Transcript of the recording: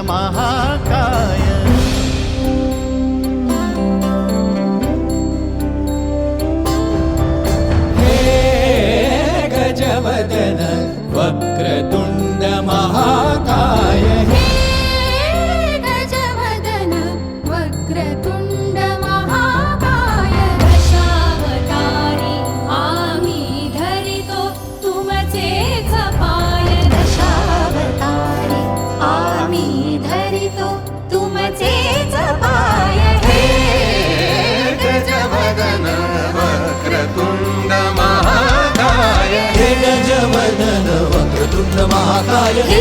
महाकाय गजवदन वक्रतुंड महाकाय हे गजवदन वक्रतुंड महाकाय दशावतारी आम्ही धरितो तुमचेच पाय दशावतारी आम्ही धरितो तुमचेच पाय हे गजवदन वक्रतुंड महाकाय हे गजवदन वक्रतुंड महाकाय हे